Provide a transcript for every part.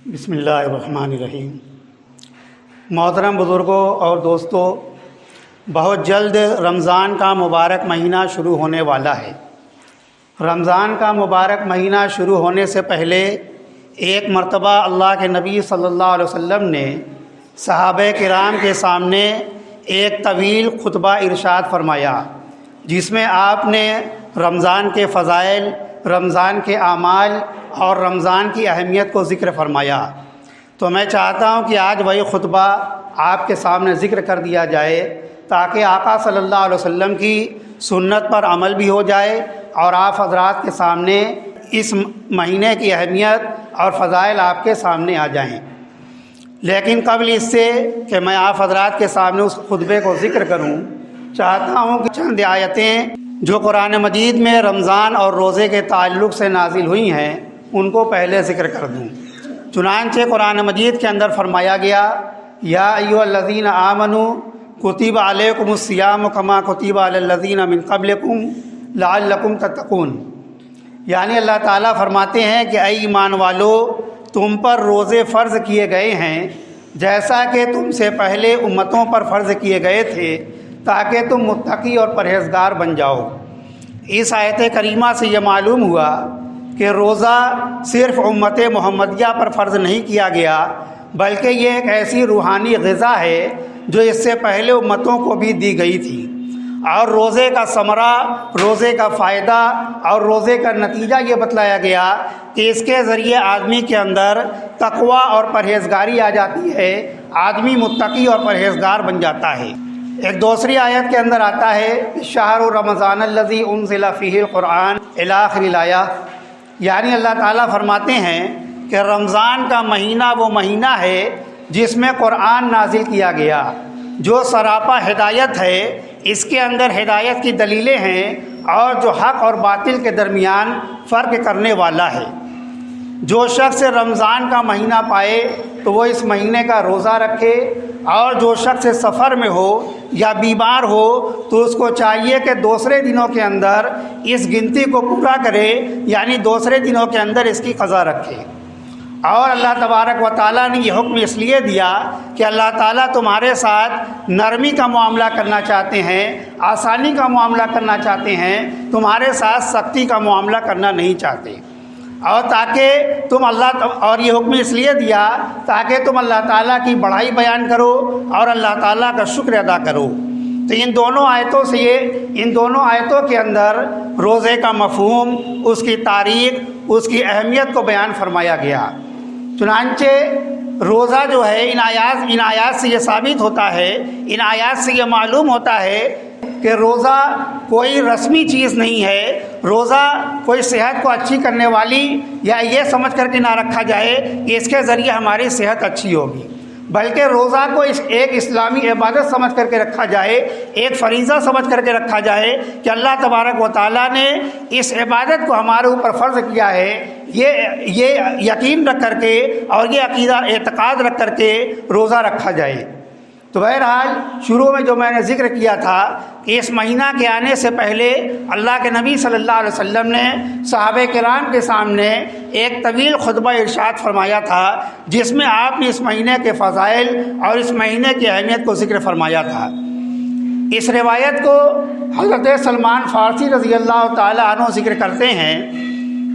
بسم اللہ الرحمن الرحیم۔ محترم بزرگوں اور دوستوں، بہت جلد رمضان کا مبارک مہینہ شروع ہونے والا ہے۔ رمضان کا مبارک مہینہ شروع ہونے سے پہلے ایک مرتبہ اللہ کے نبی صلی اللہ علیہ وسلم نے صحابہ کرام کے سامنے ایک طویل خطبہ ارشاد فرمایا، جس میں آپ نے رمضان کے فضائل، رمضان کے اعمال اور رمضان کی اہمیت کو ذکر فرمایا۔ تو میں چاہتا ہوں کہ آج وہی خطبہ آپ کے سامنے ذکر کر دیا جائے، تاکہ آقا صلی اللہ علیہ وسلم کی سنت پر عمل بھی ہو جائے اور آپ حضرات کے سامنے اس مہینے کی اہمیت اور فضائل آپ کے سامنے آ جائیں۔ لیکن قبل اس سے کہ میں آپ حضرات کے سامنے اس خطبے کو ذکر کروں، چاہتا ہوں کہ چند آیتیں جو قرآن مجید میں رمضان اور روزے کے تعلق سے نازل ہوئی ہیں ان کو پہلے ذکر کر دوں۔ چنانچہ قرآن مجید کے اندر فرمایا گیا، یا ایھا الذین آمنوا کتب علیکم الصیام کما کتب علی الذین من قبلکم لعلکم تتقون، یعنی اللہ تعالیٰ فرماتے ہیں کہ اے ایمان والو، تم پر روزے فرض کیے گئے ہیں جیسا کہ تم سے پہلے امتوں پر فرض کیے گئے تھے، تاکہ تم متقی اور پرہیزگار بن جاؤ۔ اس آیت کریمہ سے یہ معلوم ہوا کہ روزہ صرف امت محمدیہ پر فرض نہیں کیا گیا، بلکہ یہ ایک ایسی روحانی غذا ہے جو اس سے پہلے امتوں کو بھی دی گئی تھی، اور روزے کا ثمرہ، روزے کا فائدہ اور روزے کا نتیجہ یہ بتلایا گیا کہ اس کے ذریعے آدمی کے اندر تقویٰ اور پرہیزگاری آ جاتی ہے، آدمی متقی اور پرہیزگار بن جاتا ہے۔ ایک دوسری آیت کے اندر آتا ہے، شہر رمضان الذی انزل فیہ القرآن الی آخر الآیہ، یعنی اللہ تعالیٰ فرماتے ہیں کہ رمضان کا مہینہ وہ مہینہ ہے جس میں قرآن نازل کیا گیا، جو سراپا ہدایت ہے، اس کے اندر ہدایت کی دلیلیں ہیں اور جو حق اور باطل کے درمیان فرق کرنے والا ہے۔ جو شخص رمضان کا مہینہ پائے تو وہ اس مہینے کا روزہ رکھے، اور جو شخص سفر میں ہو یا بیمار ہو تو اس کو چاہیے کہ دوسرے دنوں کے اندر اس گنتی کو پورا کرے، یعنی دوسرے دنوں کے اندر اس کی قضا رکھے۔ اور اللہ تبارک و تعالیٰ نے یہ حکم اس لیے دیا کہ اللہ تعالیٰ تمہارے ساتھ نرمی کا معاملہ کرنا چاہتے ہیں، آسانی کا معاملہ کرنا چاہتے ہیں، تمہارے ساتھ سختی کا معاملہ کرنا نہیں چاہتے، اور تاکہ تم اور یہ حکم اس لیے دیا تاکہ تم اللہ تعالیٰ کی بڑائی بیان کرو اور اللہ تعالیٰ کا شکر ادا کرو۔ تو ان دونوں آیتوں کے اندر روزے کا مفہوم، اس کی تاریخ، اس کی اہمیت کو بیان فرمایا گیا۔ چنانچہ روزہ جو ہے ان آیات سے یہ ثابت ہوتا ہے، ان آیات سے یہ معلوم ہوتا ہے کہ روزہ کوئی رسمی چیز نہیں ہے، روزہ کوئی صحت کو اچھی کرنے والی یا یہ سمجھ کر کے نہ رکھا جائے کہ اس کے ذریعے ہماری صحت اچھی ہوگی، بلکہ روزہ کو ایک اسلامی عبادت سمجھ کر کے رکھا جائے، ایک فریضہ سمجھ کر کے رکھا جائے کہ اللہ تبارک و تعالیٰ نے اس عبادت کو ہمارے اوپر فرض کیا ہے، یہ یقین رکھ کر کے اور یہ عقیدہ اعتقاد رکھ کر کے روزہ رکھا جائے۔ تو بہرحال شروع میں جو میں نے ذکر کیا تھا کہ اس مہینہ کے آنے سے پہلے اللہ کے نبی صلی اللہ علیہ وسلم نے صحابہ کرام کے سامنے ایک طویل خطبہ ارشاد فرمایا تھا، جس میں آپ نے اس مہینے کے فضائل اور اس مہینے کی اہمیت کو ذکر فرمایا تھا۔ اس روایت کو حضرت سلمان فارسی رضی اللہ تعالی عنہ ذکر کرتے ہیں،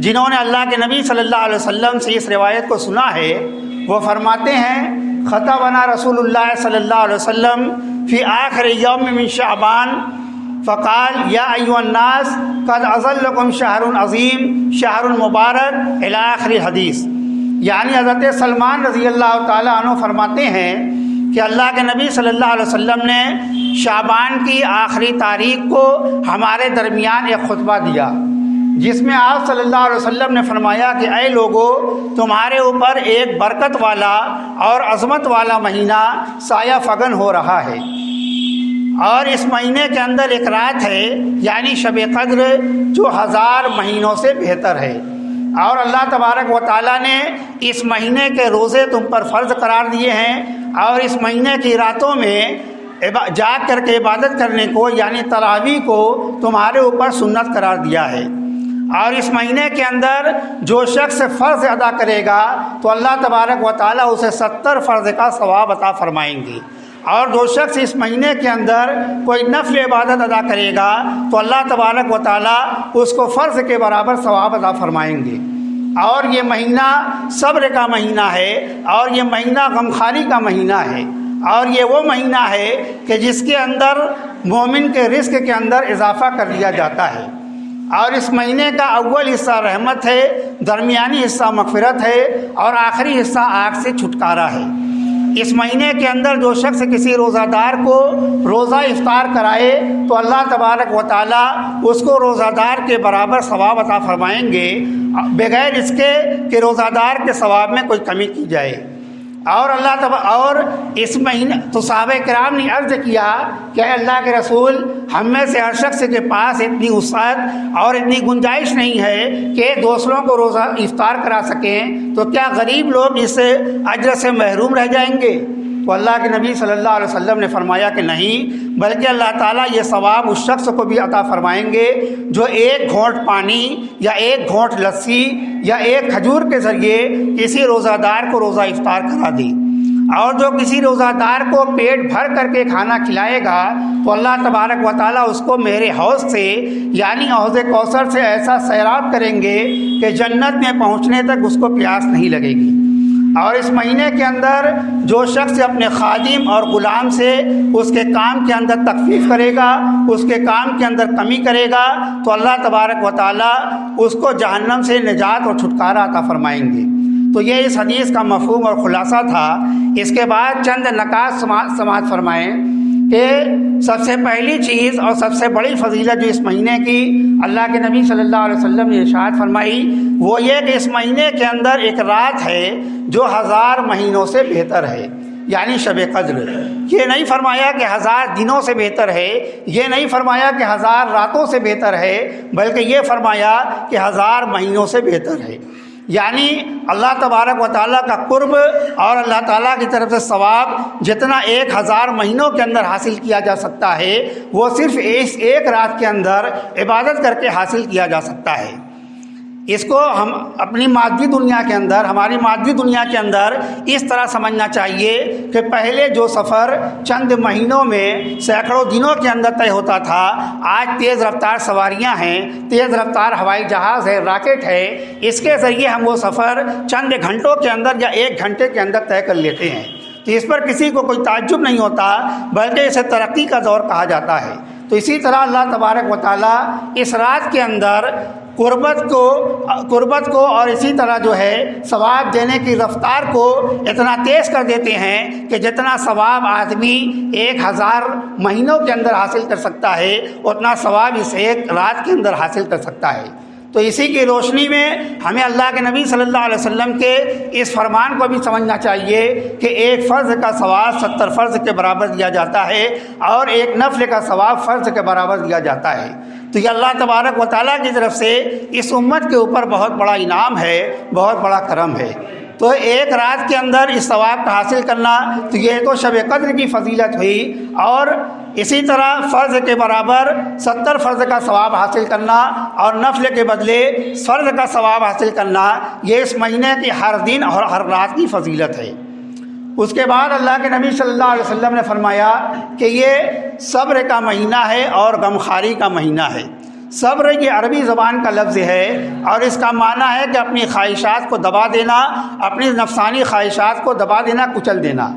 جنہوں نے اللہ کے نبی صلی اللہ علیہ وسلم سے اس روایت کو سنا ہے۔ وہ فرماتے ہیں، خطبنا رسول اللہ صلی اللہ علیہ وسلم فی آخر یوم من شعبان فقال یا ایھا الناس قد اظلکم شہر عظیم شہر مبارک الی آخر الحدیث، یعنی حضرت سلمان رضی اللہ تعالیٰ عنہ فرماتے ہیں کہ اللہ کے نبی صلی اللہ علیہ وسلم نے شعبان کی آخری تاریخ کو ہمارے درمیان ایک خطبہ دیا، جس میں آپ صلی اللہ علیہ وسلم نے فرمایا کہ اے لوگو، تمہارے اوپر ایک برکت والا اور عظمت والا مہینہ سایہ فگن ہو رہا ہے، اور اس مہینے کے اندر ایک رات ہے، یعنی شب قدر، جو 1000 مہینوں سے بہتر ہے، اور اللہ تبارک و تعالیٰ نے اس مہینے کے روزے تم پر فرض قرار دیے ہیں، اور اس مہینے کی راتوں میں جاگ کر کے عبادت کرنے کو، یعنی تراویح کو تمہارے اوپر سنت قرار دیا ہے، اور اس مہینے کے اندر جو شخص فرض ادا کرے گا تو اللہ تبارک و تعالیٰ اسے 70 فرض کا ثواب عطا فرمائیں گے، اور جو شخص اس مہینے کے اندر کوئی نفل عبادت ادا کرے گا تو اللہ تبارک و تعالیٰ اس کو فرض کے برابر ثواب عطا فرمائیں گے۔ اور یہ مہینہ صبر کا مہینہ ہے، اور یہ مہینہ غمخواری کا مہینہ ہے، اور یہ وہ مہینہ ہے کہ جس کے اندر مومن کے رزق کے اندر اضافہ کر دیا جاتا ہے، اور اس مہینے کا اول حصہ رحمت ہے، درمیانی حصہ مغفرت ہے، اور آخری حصہ آگ سے چھٹکارا ہے۔ اس مہینے کے اندر جو شخص کسی روزہ دار کو روزہ افطار کرائے تو اللہ تبارک و تعالیٰ اس کو روزہ دار کے برابر ثواب عطا فرمائیں گے، بغیر اس کے کہ روزہ دار کے ثواب میں کوئی کمی کی جائے۔ اور اس مہینے تو صحابہ کرام نے عرض کیا کہ اے اللہ کے رسول، ہم میں سے ہر شخص کے پاس اتنی وسعت اور اتنی گنجائش نہیں ہے کہ دوسروں کو روزہ افطار کرا سکیں، تو کیا غریب لوگ اس اجر سے محروم رہ جائیں گے؟ تو اللہ کے نبی صلی اللہ علیہ وسلم نے فرمایا کہ نہیں، بلکہ اللہ تعالیٰ یہ ثواب اس شخص کو بھی عطا فرمائیں گے جو ایک گھونٹ پانی یا ایک گھونٹ لسی یا ایک کھجور کے ذریعے کسی روزہ دار کو روزہ افطار کرا دے۔ اور جو کسی روزہ دار کو پیٹ بھر کر کے کھانا کھلائے گا تو اللہ تبارک و تعالیٰ اس کو میرے حوض سے یعنی حوض کوثر سے ایسا سیراب کریں گے کہ جنت میں پہنچنے تک اس کو پیاس نہیں لگے گی۔ اور اس مہینے کے اندر جو شخص اپنے خادم اور غلام سے اس کے کام کے اندر تخفیف کرے گا، اس کے کام کے اندر کمی کرے گا، تو اللہ تبارک و تعالیٰ اس کو جہنم سے نجات اور چھٹکارا عطا فرمائیں گے۔ تو یہ اس حدیث کا مفہوم اور خلاصہ تھا۔ اس کے بعد چند نکات سماعت فرمائیں کہ سب سے پہلی چیز اور سب سے بڑی فضیلت جو اس مہینے کی اللہ کے نبی صلی اللہ علیہ وسلم نے ارشاد فرمائی وہ یہ کہ اس مہینے کے اندر ایک رات ہے جو 1000 مہینوں سے بہتر ہے، یعنی شب قدر۔ یہ نہیں فرمایا کہ 1000 دنوں سے بہتر ہے، یہ نہیں فرمایا کہ 1000 راتوں سے بہتر ہے، بلکہ یہ فرمایا کہ 1000 مہینوں سے بہتر ہے۔ یعنی اللہ تبارک و تعالیٰ کا قرب اور اللہ تعالیٰ کی طرف سے ثواب جتنا 1000 مہینوں کے اندر حاصل کیا جا سکتا ہے وہ صرف اس ایک رات کے اندر عبادت کر کے حاصل کیا جا سکتا ہے۔ اس کو ہم اپنی مادی دنیا کے اندر ہماری مادی دنیا کے اندر اس طرح سمجھنا چاہیے کہ پہلے جو سفر چند مہینوں میں سینکڑوں دنوں کے اندر طے ہوتا تھا، آج تیز رفتار سواریاں ہیں، تیز رفتار ہوائی جہاز ہے، راکٹ ہے، اس کے ذریعے ہم وہ سفر چند گھنٹوں کے اندر یا 1 گھنٹے کے اندر طے کر لیتے ہیں۔ تو اس پر کسی کو کوئی تعجب نہیں ہوتا، بلکہ اسے ترقی کا دور کہا جاتا ہے۔ تو اسی طرح اللہ تبارک و تعالیٰ اس رات کے اندر قربت کو اور اسی طرح جو ہے ثواب دینے کی رفتار کو اتنا تیز کر دیتے ہیں کہ جتنا ثواب آدمی 1000 مہینوں کے اندر حاصل کر سکتا ہے اتنا ثواب اس ایک رات کے اندر حاصل کر سکتا ہے۔ تو اسی کی روشنی میں ہمیں اللہ کے نبی صلی اللہ علیہ وسلم کے اس فرمان کو بھی سمجھنا چاہیے کہ ایک فرض کا ثواب 70 فرض کے برابر دیا جاتا ہے اور ایک نفل کا ثواب فرض کے برابر دیا جاتا ہے۔ تو یہ اللہ تبارک و تعالیٰ کی طرف سے اس امت کے اوپر بہت بڑا انعام ہے، بہت بڑا کرم ہے۔ تو ایک رات کے اندر اس ثواب کا حاصل کرنا، تو یہ تو شب قدر کی فضیلت ہوئی، اور اسی طرح فرض کے برابر 70 فرض کا ثواب حاصل کرنا اور نفل کے بدلے فرض کا ثواب حاصل کرنا، یہ اس مہینے کی ہر دن اور ہر رات کی فضیلت ہے۔ اس کے بعد اللہ کے نبی صلی اللہ علیہ وسلم نے فرمایا کہ یہ صبر کا مہینہ ہے اور غمخواری کا مہینہ ہے۔ صبر یہ عربی زبان کا لفظ ہے اور اس کا معنی ہے کہ اپنی خواہشات کو دبا دینا، اپنی نفسانی خواہشات کو دبا دینا، کچل دینا۔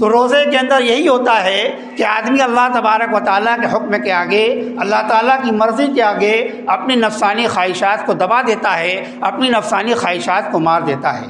تو روزے کے اندر یہی ہوتا ہے کہ آدمی اللہ تبارک و تعالیٰ کے حکم کے آگے، اللہ تعالیٰ کی مرضی کے آگے اپنی نفسانی خواہشات کو دبا دیتا ہے، اپنی نفسانی خواہشات کو مار دیتا ہے۔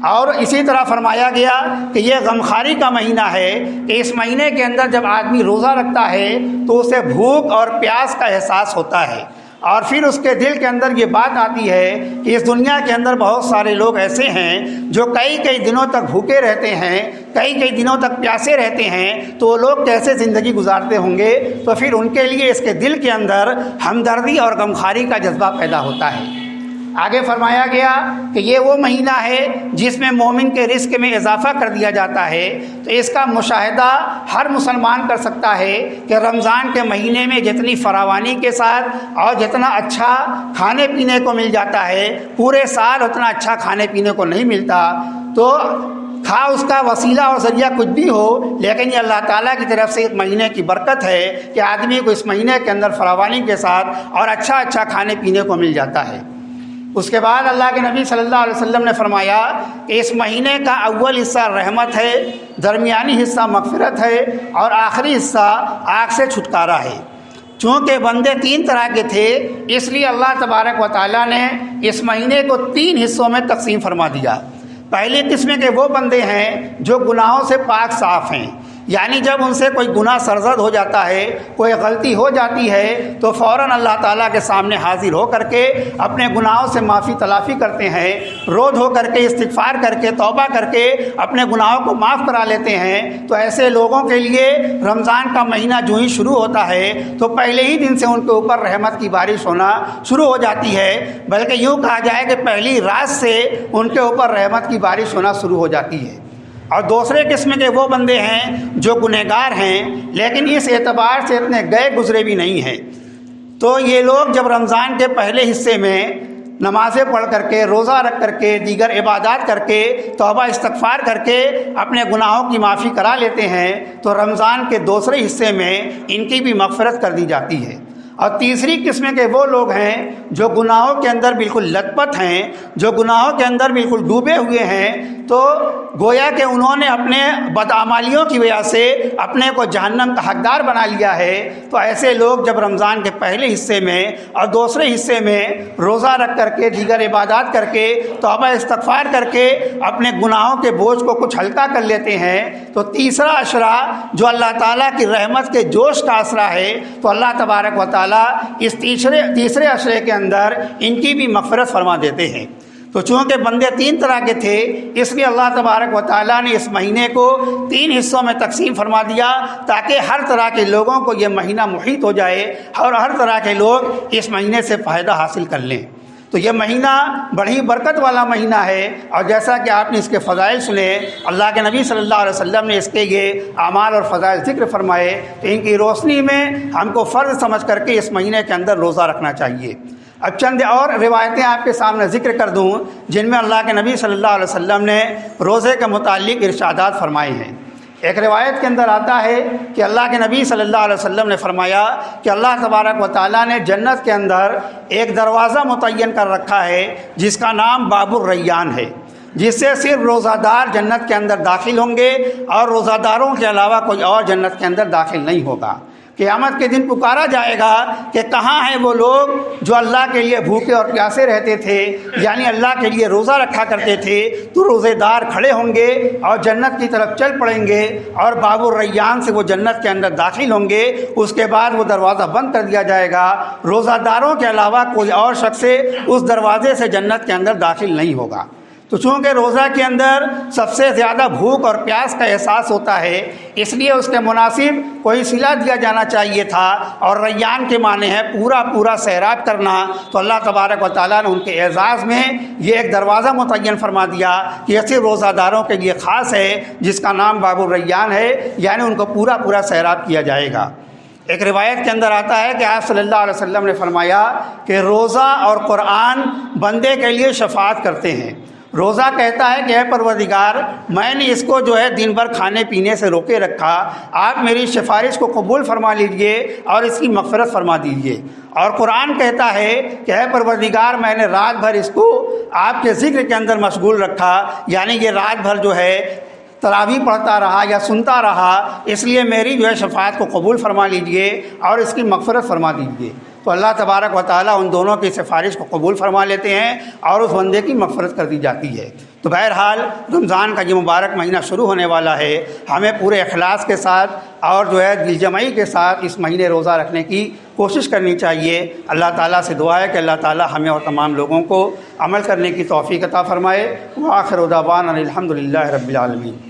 اور اسی طرح فرمایا گیا کہ یہ غمخواری کا مہینہ ہے کہ اس مہینے کے اندر جب آدمی روزہ رکھتا ہے تو اسے بھوک اور پیاس کا احساس ہوتا ہے، اور پھر اس کے دل کے اندر یہ بات آتی ہے کہ اس دنیا کے اندر بہت سارے لوگ ایسے ہیں جو کئی دنوں تک بھوکے رہتے ہیں، کئی دنوں تک پیاسے رہتے ہیں، تو وہ لوگ کیسے زندگی گزارتے ہوں گے؟ تو پھر ان کے لیے اس کے دل کے اندر ہمدردی اور غمخواری کا جذبہ پیدا ہوتا ہے۔ آگے فرمایا گیا کہ یہ وہ مہینہ ہے جس میں مومن کے رزق میں اضافہ کر دیا جاتا ہے۔ تو اس کا مشاہدہ ہر مسلمان کر سکتا ہے کہ رمضان کے مہینے میں جتنی فراوانی کے ساتھ اور جتنا اچھا کھانے پینے کو مل جاتا ہے، پورے سال اتنا اچھا کھانے پینے کو نہیں ملتا۔ تو خواہ اس کا وسیلہ اور ذریعہ کچھ بھی ہو، لیکن یہ اللہ تعالیٰ کی طرف سے ایک مہینے کی برکت ہے کہ آدمی کو اس مہینے کے اندر فراوانی کے ساتھ اور اچھا کھانے پینے کو مل جاتا ہے۔ اس کے بعد اللہ کے نبی صلی اللہ علیہ وسلم نے فرمایا کہ اس مہینے کا اول حصہ رحمت ہے، درمیانی حصہ مغفرت ہے اور آخری حصہ آگ سے چھٹکارا ہے۔ چونکہ بندے 3 طرح کے تھے، اس لیے اللہ تبارک و تعالیٰ نے اس مہینے کو 3 حصوں میں تقسیم فرما دیا۔ پہلی قسم کے وہ بندے ہیں جو گناہوں سے پاک صاف ہیں، یعنی جب ان سے کوئی گناہ سرزد ہو جاتا ہے، کوئی غلطی ہو جاتی ہے تو فوراً اللہ تعالیٰ کے سامنے حاضر ہو کر کے اپنے گناہوں سے معافی تلافی کرتے ہیں، رو دھو کر کے استغفار کر کے توبہ کر کے اپنے گناہوں کو معاف کرا لیتے ہیں۔ تو ایسے لوگوں کے لیے رمضان کا مہینہ جو ہی شروع ہوتا ہے تو پہلے ہی دن سے ان کے اوپر رحمت کی بارش ہونا شروع ہو جاتی ہے، بلکہ یوں کہا جائے کہ پہلی رات سے ان کے اوپر رحمت کی بارش ہونا شروع ہو جاتی ہے۔ اور دوسرے قسم کے وہ بندے ہیں جو گنہگار ہیں لیکن اس اعتبار سے اتنے گئے گزرے بھی نہیں ہیں۔ تو یہ لوگ جب رمضان کے پہلے حصے میں نمازیں پڑھ کر کے، روزہ رکھ کر کے، دیگر عبادات کر کے، توبہ استغفار کر کے اپنے گناہوں کی معافی کرا لیتے ہیں تو رمضان کے دوسرے حصے میں ان کی بھی مغفرت کر دی جاتی ہے۔ اور تیسری قسم کے وہ لوگ ہیں جو گناہوں کے اندر بالکل لت پت ہیں، جو گناہوں کے اندر بالکل ڈوبے ہوئے ہیں، تو گویا کہ انہوں نے اپنے بدعمالیوں کی وجہ سے اپنے کو جہنم کا حقدار بنا لیا ہے۔ تو ایسے لوگ جب رمضان کے پہلے حصے میں اور دوسرے حصے میں روزہ رکھ کر کے، دیگر عبادات کر کے، توبہ استغفار کر کے اپنے گناہوں کے بوجھ کو کچھ ہلکا کر لیتے ہیں تو تیسرا عشرہ جو اللہ تعالیٰ کی رحمت کے جوش کا عشرہ ہے، تو اللہ تبارک و تعالیٰ اس تیسرے عشرے کے اندر ان کی بھی مغفرت فرما دیتے ہیں۔ تو چونکہ بندے 3 طرح کے تھے، اس لیے اللہ تبارک و تعالیٰ نے اس مہینے کو 3 حصوں میں تقسیم فرما دیا تاکہ ہر طرح کے لوگوں کو یہ مہینہ محیط ہو جائے اور ہر طرح کے لوگ اس مہینے سے فائدہ حاصل کر لیں۔ تو یہ مہینہ بڑی برکت والا مہینہ ہے، اور جیسا کہ آپ نے اس کے فضائل سنے، اللہ کے نبی صلی اللہ علیہ وسلم نے اس کے یہ اعمال اور فضائل ذکر فرمائے، تو ان کی روشنی میں ہم کو فرض سمجھ کر کے اس مہینے کے اندر روزہ رکھنا چاہیے۔ اب چند اور روایتیں آپ کے سامنے ذکر کر دوں جن میں اللہ کے نبی صلی اللہ علیہ وسلم نے روزے کے متعلق ارشادات فرمائے ہیں۔ ایک روایت کے اندر آتا ہے کہ اللہ کے نبی صلی اللہ علیہ وسلم نے فرمایا کہ اللہ تبارک و تعالیٰ نے جنت کے اندر ایک دروازہ متعین کر رکھا ہے جس کا نام باب الریان ہے، جس سے صرف روزہ دار جنت کے اندر داخل ہوں گے اور روزہ داروں کے علاوہ کوئی اور جنت کے اندر داخل نہیں ہوگا۔ قیامت کے دن پکارا جائے گا کہ کہاں ہیں وہ لوگ جو اللہ کے لیے بھوکے اور پیاسے رہتے تھے، یعنی اللہ کے لیے روزہ رکھا کرتے تھے۔ تو روزے دار کھڑے ہوں گے اور جنت کی طرف چل پڑیں گے اور باب الریان سے وہ جنت کے اندر داخل ہوں گے۔ اس کے بعد وہ دروازہ بند کر دیا جائے گا، روزہ داروں کے علاوہ کوئی اور شخص اس دروازے سے جنت کے اندر داخل نہیں ہوگا۔ تو چونکہ روزہ کے اندر سب سے زیادہ بھوک اور پیاس کا احساس ہوتا ہے، اس لیے اس کے مناسب کوئی صلہ دیا جانا چاہیے تھا، اور ریان کے معنی ہے پورا سیراب کرنا۔ تو اللہ تبارک و تعالیٰ نے ان کے اعزاز میں یہ ایک دروازہ متعین فرما دیا کہ یہ صرف روزہ داروں کے لیے خاص ہے، جس کا نام باب الریان ہے، یعنی ان کو پورا سیراب کیا جائے گا۔ ایک روایت کے اندر آتا ہے کہ آپ صلی اللہ علیہ وسلم نے فرمایا کہ روزہ اور قرآن بندے کے لیے شفاعت کرتے ہیں۔ روزہ کہتا ہے کہ اے پروردگار، میں نے اس کو دن بھر کھانے پینے سے روکے رکھا، آپ میری سفارش کو قبول فرما لیجئے اور اس کی مغفرت فرما دیجئے۔ اور قرآن کہتا ہے کہ اے پروردگار، میں نے رات بھر اس کو آپ کے ذکر کے اندر مشغول رکھا، یعنی یہ رات بھر تراویح پڑھتا رہا یا سنتا رہا، اس لیے میری شفاعت کو قبول فرما لیجئے اور اس کی مغفرت فرما دیجئے۔ تو اللہ تبارک و تعالیٰ ان دونوں کی سفارش کو قبول فرما لیتے ہیں اور اس بندے کی مغفرت کر دی جاتی ہے۔ تو بہرحال رمضان کا یہ مبارک مہینہ شروع ہونے والا ہے، ہمیں پورے اخلاص کے ساتھ اور دل جمعی کے ساتھ اس مہینے روزہ رکھنے کی کوشش کرنی چاہیے۔ اللہ تعالیٰ سے دعا ہے کہ اللہ تعالیٰ ہمیں اور تمام لوگوں کو عمل کرنے کی توفیق عطا فرمائے۔ وآخر دعوانا الحمد للہ رب العالمین۔